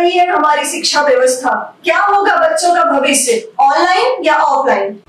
रही है हमारी शिक्षा व्यवस्था। क्या होगा बच्चों का भविष्य, ऑनलाइन या ऑफलाइन?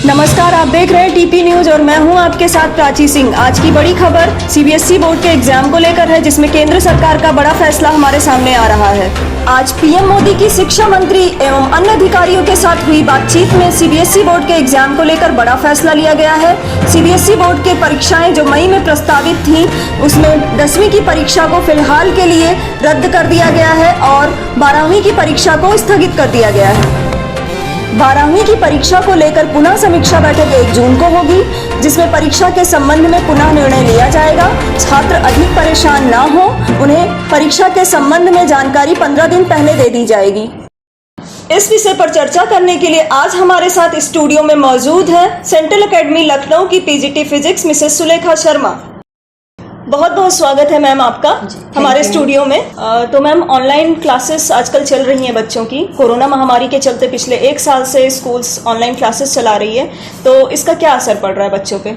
नमस्कार, आप देख रहे हैं टीपी न्यूज और मैं हूं आपके साथ प्राची सिंह। आज की बड़ी खबर सीबीएसई बोर्ड के एग्जाम को लेकर है, जिसमें केंद्र सरकार का बड़ा फैसला हमारे सामने आ रहा है। आज पीएम मोदी की शिक्षा मंत्री एवं अन्य अधिकारियों के साथ हुई बातचीत में सीबीएसई बोर्ड के एग्जाम को लेकर बड़ा फैसला लिया गया है। सीबीएसई बोर्ड के परीक्षाएं जो मई में प्रस्तावित थी, उसमें 10वीं की परीक्षा को फिलहाल के लिए रद्द कर दिया गया है और 12वीं की परीक्षा को स्थगित कर दिया गया है। 12वीं की परीक्षा को लेकर पुनः समीक्षा बैठक 1 जून को होगी, जिसमें परीक्षा के संबंध में पुनः निर्णय लिया जाएगा। छात्र अधिक परेशान ना हो, उन्हें परीक्षा के संबंध में जानकारी 15 दिन पहले दे दी जाएगी। इस विषय पर चर्चा करने के लिए आज हमारे साथ स्टूडियो में मौजूद है सेंट्रल एकेडमी लखनऊ की PGT physics Mrs Sulekha Sharma. बहुत बहुत स्वागत है मैम आपका हमारे स्टूडियो में। तो मैम, ऑनलाइन क्लासेस आजकल चल रही हैं बच्चों की। कोरोना महामारी के चलते पिछले 1 साल से स्कूल्स ऑनलाइन क्लासेस चला रही है, तो इसका क्या असर पड़ रहा है बच्चों पे?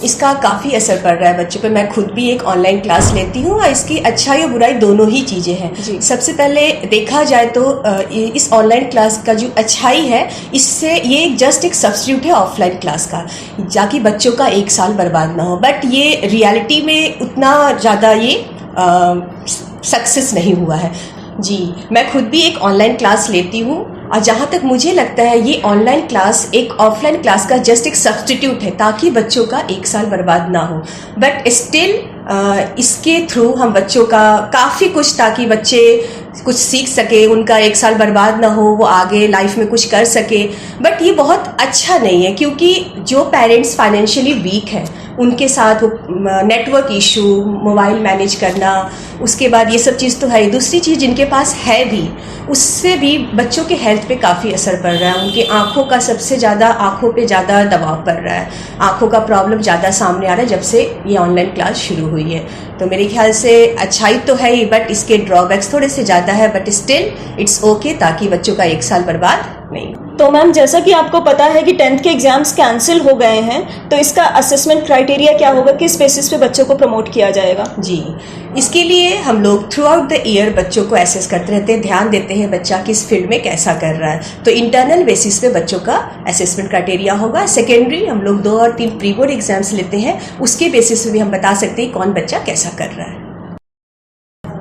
इसका काफ़ी असर पड़ रहा है बच्चों पे। मैं खुद भी एक ऑनलाइन क्लास लेती हूँ और इसकी अच्छाई और बुराई दोनों ही चीज़ें हैं। सबसे पहले देखा जाए तो इस ऑनलाइन क्लास का जो अच्छाई है, इससे ये जस्ट एक सब्स्टिट्यूट है ऑफलाइन क्लास का, जाकि बच्चों का 1 साल बर्बाद ना हो। बट ये रियलिटी में उतना ज़्यादा ये सक्सेस नहीं हुआ है। जी, मैं खुद भी एक ऑनलाइन क्लास लेती हूँ और जहाँ तक मुझे लगता है ये ऑनलाइन क्लास एक ऑफलाइन क्लास का जस्ट एक सब्स्टिट्यूट है, ताकि बच्चों का 1 साल बर्बाद ना हो। बट स्टिल इसके थ्रू हम बच्चों का काफ़ी कुछ, ताकि बच्चे कुछ सीख सके, उनका 1 साल बर्बाद ना हो, वो आगे लाइफ में कुछ कर सके। बट ये बहुत अच्छा नहीं है, क्योंकि जो पेरेंट्स फाइनेंशियली वीक हैं उनके साथ नेटवर्क इशू, मोबाइल मैनेज करना, उसके बाद ये सब चीज़ तो है। दूसरी चीज़ जिनके पास है भी, उससे भी बच्चों के हेल्थ पे काफ़ी असर पड़ रहा है। उनकी आँखों का सबसे ज़्यादा, आँखों पे ज़्यादा दबाव पड़ रहा है, आँखों का प्रॉब्लम ज़्यादा सामने आ रहा है जब से ये ऑनलाइन क्लास शुरू हुई है। तो मेरे ख्याल से अच्छाई तो है ही, बट इसके ड्रॉबैक्स थोड़े से ज़्यादा है। बट स्टिल इट्स ओके, ताकि बच्चों का 1 साल बर्बाद नहीं। तो मैम, जैसा कि आपको पता है कि 10th के एग्जाम्स कैंसिल हो गए हैं, तो इसका असेसमेंट क्राइटेरिया क्या होगा, किस बेसिस पे बच्चों को प्रमोट किया जाएगा? जी, इसके लिए हम लोग थ्रू आउट द ईयर बच्चों को एसेस करते रहते हैं, ध्यान देते हैं बच्चा किस फील्ड में कैसा कर रहा है। तो इंटरनल बेसिस पे बच्चों का असेसमेंट क्राइटेरिया होगा। सेकेंडरी हम लोग 2 और 3 प्री बोर्ड एग्जाम्स लेते हैं, उसके बेसिस पे भी हम बता सकते हैं कौन बच्चा कैसा कर रहा है।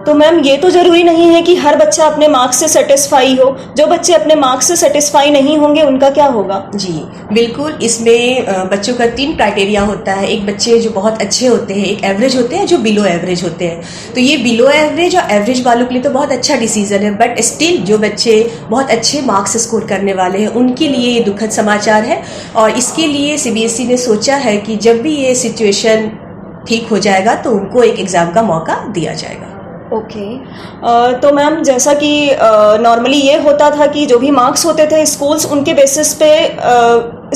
तो मैम, ये तो जरूरी नहीं है कि हर बच्चा अपने मार्क्स से सेटिस्फाई हो। जो बच्चे अपने मार्क्स से सेटिस्फाई नहीं होंगे, उनका क्या होगा? जी बिल्कुल, इसमें बच्चों का 3 क्राइटेरिया होता है। एक बच्चे जो बहुत अच्छे होते हैं, एक एवरेज होते हैं, जो बिलो एवरेज होते हैं। तो ये बिलो एवरेज और एवरेज वालों के लिए तो बहुत अच्छा डिसीजन है। बट स्टिल जो बच्चे बहुत अच्छे मार्क्स स्कोर करने वाले हैं, उनके लिए ये दुखद समाचार है। और इसके लिए सीबीएसई ने सोचा है कि जब भी ये सिचुएशन ठीक हो जाएगा तो उनको एक एग्ज़ाम का मौका दिया जाएगा। ओके। तो मैम, जैसा कि नॉर्मली ये होता था कि जो भी मार्क्स होते थे स्कूल्स उनके बेसिस पे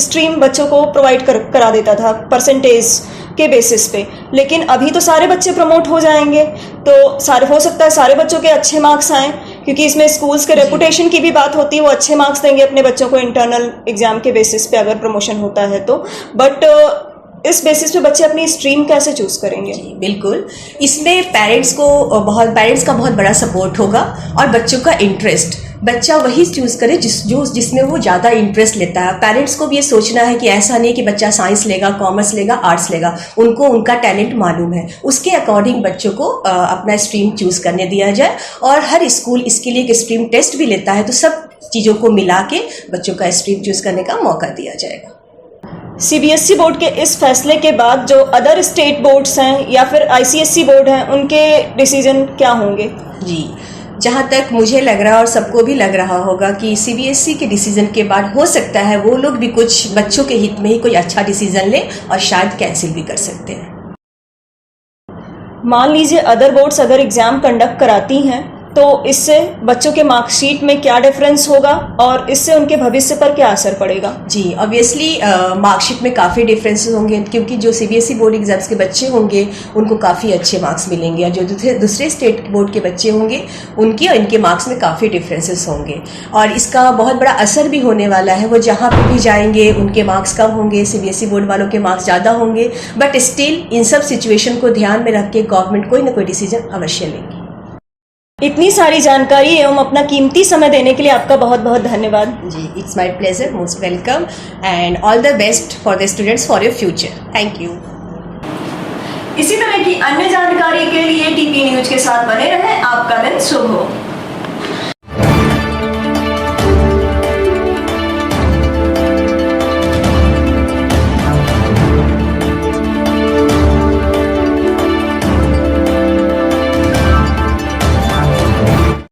स्ट्रीम बच्चों को प्रोवाइड करा देता था, परसेंटेज के बेसिस पे। लेकिन अभी तो सारे बच्चे प्रमोट हो जाएंगे, तो सारे, हो सकता है सारे बच्चों के अच्छे मार्क्स आएँ, क्योंकि इसमें स्कूल्स के रेपुटेशन की भी बात होती है। वो अच्छे मार्क्स देंगे अपने बच्चों को इंटरनल एग्जाम के बेसिस पे, अगर प्रमोशन होता है तो। बट इस बेसिस पे बच्चे अपनी स्ट्रीम कैसे चूज करेंगे? जी बिल्कुल, इसमें पेरेंट्स का बहुत बड़ा सपोर्ट होगा और बच्चों का इंटरेस्ट। बच्चा वही चूज करे जिसमें वो ज़्यादा इंटरेस्ट लेता है। पेरेंट्स को भी ये सोचना है कि ऐसा नहीं कि बच्चा साइंस लेगा, कॉमर्स लेगा, आर्ट्स लेगा। उनको उनका टैलेंट मालूम है, उसके अकॉर्डिंग बच्चों को अपना स्ट्रीम चूज करने दिया जाए। और हर स्कूल इसके लिए एक स्ट्रीम टेस्ट भी लेता है, तो सब चीज़ों को मिला के बच्चों का स्ट्रीम चूज करने का मौका दिया जाएगा। सीबीएसई बोर्ड के इस फैसले के बाद जो अदर स्टेट बोर्ड्स हैं या फिर आईसीएसई बोर्ड हैं, उनके डिसीजन क्या होंगे? जी, जहाँ तक मुझे लग रहा है और सबको भी लग रहा होगा कि सीबीएसई के डिसीजन के बाद हो सकता है वो लोग भी कुछ बच्चों के हित में ही कोई अच्छा डिसीजन ले और शायद कैंसिल भी कर सकते हैं। मान लीजिए अदर बोर्ड्स अगर एग्जाम कंडक्ट कराती हैं, तो इससे बच्चों के मार्कशीट में क्या डिफरेंस होगा और इससे उनके भविष्य पर क्या असर पड़ेगा? जी, ऑब्वियसली मार्कशीट में काफ़ी डिफरेंसेस होंगे, क्योंकि जो सीबीएसई बोर्ड एग्जाम्स के बच्चे होंगे उनको काफ़ी अच्छे मार्क्स मिलेंगे, और जो दूसरे स्टेट बोर्ड के बच्चे होंगे उनके और इनके मार्क्स में काफ़ी डिफरेंसेस होंगे। और इसका बहुत बड़ा असर भी होने वाला है, वो जहाँ पे भी जाएंगे उनके मार्क्स कम होंगे, सीबीएसई बोर्ड वालों के मार्क्स ज़्यादा होंगे, बट स्टिल इन सब सिचुएशन को ध्यान में रख के गवर्नमेंट कोई ना कोई डिसीजन अवश्य लेगी। इतनी सारी जानकारी एवं अपना कीमती समय देने के लिए आपका बहुत बहुत धन्यवाद। जी, it's my pleasure, most welcome, and all the best for the students for your future. Thank you. इसी तरह की अन्य जानकारी के लिए टीपी न्यूज के साथ बने रहें। आपका दिन शुभ हो।